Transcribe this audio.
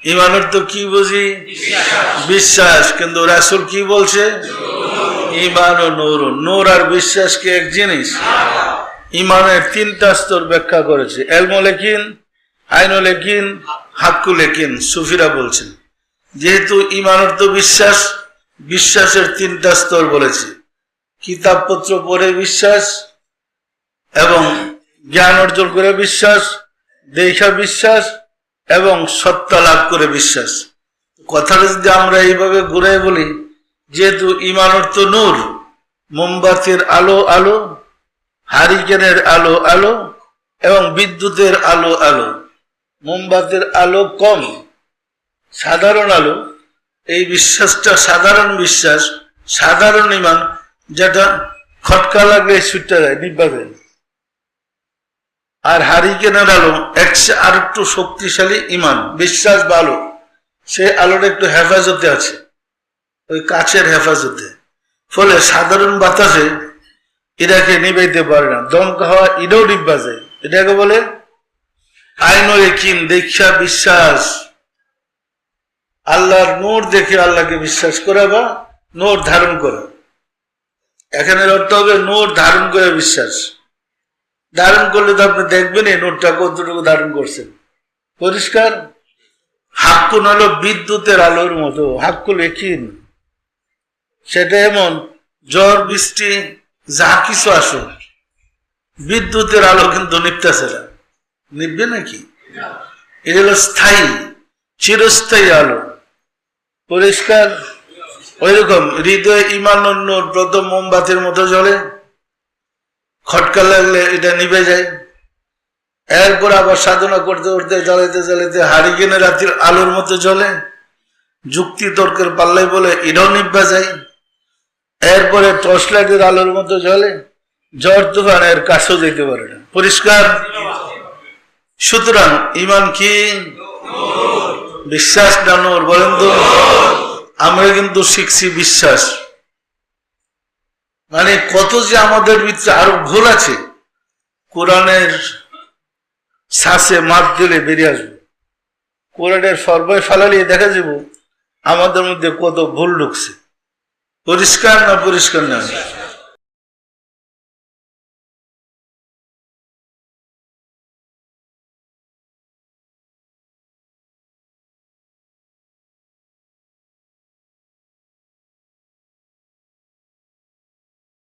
ইমানের তো কি বুঝি? বিশ্বাস। কিন্তু রাসূল কি বলছে? ঈমান ও নূর। নূর আর বিশ্বাস কি এক জিনিস? ইমানের তিনটা স্তর ব্যাখ্যা করেছে, ইলমুল ইয়াকিন, আইনুল ইয়াকিন, হাক্কুল ইয়াকিন। সুফিরা বলছেন যেহেতু ইমানের তো বিশ্বাস, বিশ্বাসের তিনটা স্তর বলেছে, কিতাবপত্র পড়ে বিশ্বাস, এবং জ্ঞান অর্জন করে বিশ্বাস, দেখা বিশ্বাস, এবং সত্য লাভ করে বিশ্বাস। কথাটা যদি আমরা এইভাবে ঘুরাই বলি, যেহেতু ঈমান অর্থ নূর, মোমবাতির আলো আলো, হারিকেনের আলো আলো, এবং বিদ্যুতের আলো আলো। মোমবাতির আলো কম, সাধারণ আলো। এই বিশ্বাসটা সাধারণ বিশ্বাস, সাধারণ ঈমান, যেটা খটকা লাগলে ছুটতে যায়, নিভা যায়। আর হারিকেনের আলো আর একটু শক্তিশালী ঈমান, বিশ্বাস ভালো, সে আলোটা একটু হেফাজতে আছে, ওই কাছের হেফাজতে। ফলে সাধারণ বাতাসে এটাকে নিবাইতে পারে না, দমকা হওয়া এটাও নিভা যায়। এটাকে বলে আইনুল ইয়াকিন, দেখা বিশ্বাস। আল্লাহর নূর দেখে আল্লাহকে বিশ্বাস করা বা নূর ধারণ করা। এখানে অর্থ হবে নূর ধারণ করে বিশ্বাস। ধারণ করলে তো আপনি দেখবেন এই নূরটা কতটুকু ধারণ করছেন, পরিষ্কার। হাক্কুন হলো বিদ্যুতের আলোর মতো, হাক্কুল ইয়াকিন। সেটা এমন ঝড় বৃষ্টি যা কিছু আসো, বিদ্যুতের আলো কিন্তু নিপতেছে না, নিববে নাকি? এটা হলো স্থায়ী, চিরস্থায়ী আলো, পরিষ্কার। ওই রকম হৃদয় ঈমান ও নূর প্রথম মোমবাতির মতো জ্বলে, খটকা লাগলে এটা নিভে যায়। এরপর আবার সাধনা করতে করতে জ্বালাইতে জ্বালাইতে হারিকেনের রাতের আলোর মতো জ্বলে, যুক্তি তর্কের পাল্লাই বলে এটাও নিভা যায়। এরপরে টর্চ লাইটের আলোর মতো জ্বলে, ঝড় তুফান এর কাছেও যেতে পারে না, পরিষ্কার। সুতরাং ঈমান কি? বিশ্বাস না নূর? বলেন তো। আমরা কিন্তু শিখছি বিশ্বাস, মানে কত যে আমাদের ভিতরে আরো ভুল আছে, কোরআনের শ্বাসে মাপ দিলে বেরিয়ে আসবে। কোরআনের সর্বায় ফালালিয়ে দেখা যাব আমাদের মধ্যে কত ভুল ঢুকছে, পরিষ্কার না পরিষ্কার না?